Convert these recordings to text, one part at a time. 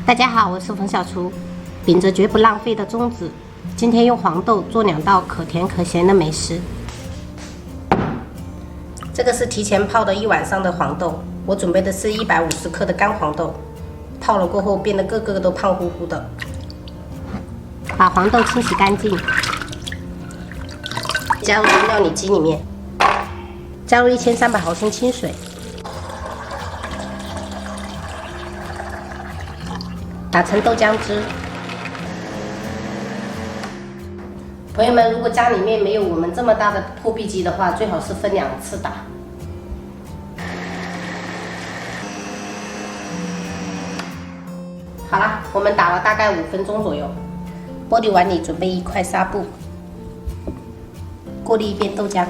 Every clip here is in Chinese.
大家好，我是冯小厨，秉着绝不浪费的宗旨，今天用黄豆做2道可甜可咸的美食。这个是提前泡的1晚上的黄豆，我准备的是150克的干黄豆，泡了过后变得个个都胖乎乎的。把黄豆清洗干净，加入料理机里面，加入1300毫升清水。 打成豆浆汁。朋友们，如果家里面没有我们这么大的破壁机的话，最好是分2次打。好了，我们打了大概5分钟左右。玻璃碗里准备1块纱布，过滤一遍豆浆。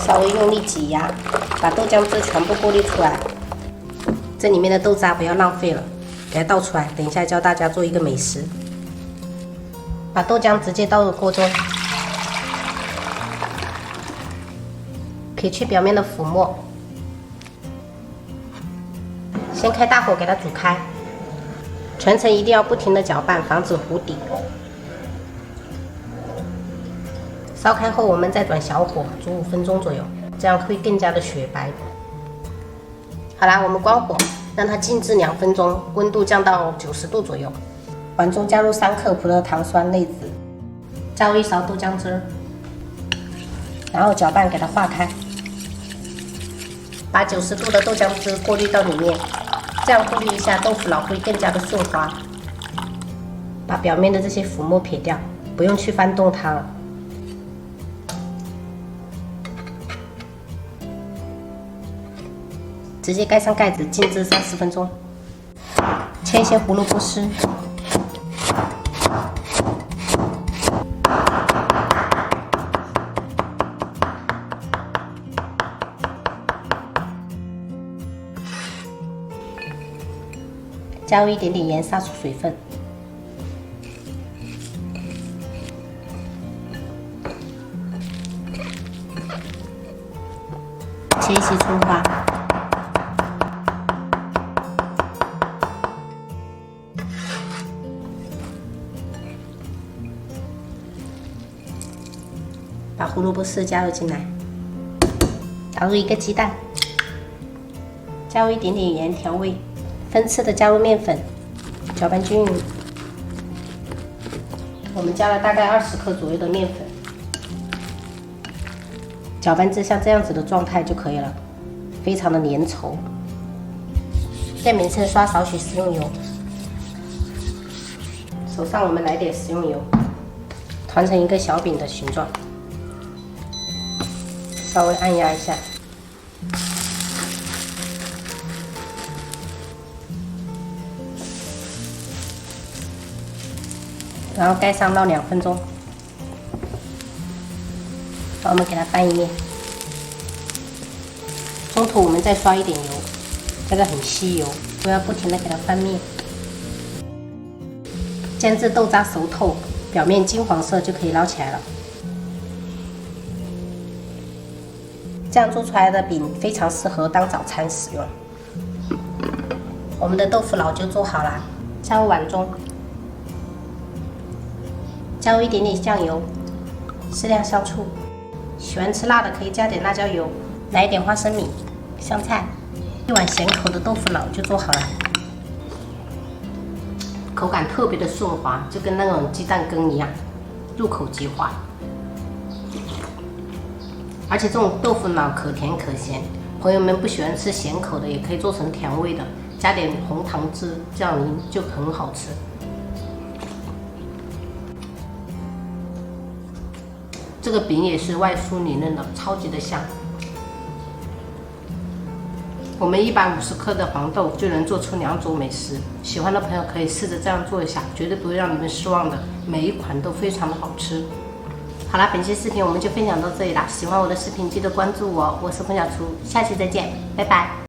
稍微用力挤压，把豆浆汁全部过滤出来。这里面的豆渣不要浪费了，给它倒出来。等一下教大家做一个美食。把豆浆直接倒入锅中，撇去表面的浮沫。先开大火给它煮开，全程一定要不停的搅拌，防止糊底。 烧开后，我们再转小火煮5分钟左右，这样会更加的雪白。好啦，我们关火，让它静置2分钟，温度降到90度左右。碗中加入3克葡萄糖酸类子，加入1勺豆浆汁，然后搅拌给它化开。把90度的豆浆汁过滤到里面，这样过滤一下，豆腐脑会更加的顺滑。把表面的这些浮沫撇掉，不用去翻动它了。 直接盖上盖子，静置30分钟。切一些胡萝卜丝，加入一点点盐，杀出水分。切一些葱花。 把胡萝卜丝加入进来，打入1个鸡蛋，加入一点点盐调味，分次的加入面粉，搅拌均匀。我们加了大概20克左右的面粉，搅拌至像这样子的状态就可以了，非常的粘稠。电饼铛刷少许食用油，手上我们来点食用油，团成一个小饼的形状。 稍微按压一下，然后盖上烙2分钟。好，我们给它翻一面。中途我们再刷一点油，这个很吸油，不要不停的给它翻面。煎至豆渣熟透，表面金黄色就可以捞起来了。 这样做出来的饼非常适合当早餐使用。我们的豆腐脑就做好了，加入碗中，加入一点点酱油，适量香醋，喜欢吃辣的可以加点辣椒油，来一点花生米、香菜，1碗咸口的豆腐脑就做好了。口感特别的顺滑，就跟那种鸡蛋羹一样，入口即化。 而且这种豆腐脑可甜可咸，朋友们不喜欢吃咸口的，也可以做成甜味的，加点红糖汁，这样就很好吃。这个饼也是外酥里嫩的，超级的香。我们150克的黄豆就能做出2种美食，喜欢的朋友可以试着这样做一下，绝对不会让你们失望的，每一款都非常的好吃。 好啦，本期视频我们就分享到这里啦。喜欢我的视频，记得关注我，我是冯小厨，下期再见，拜拜。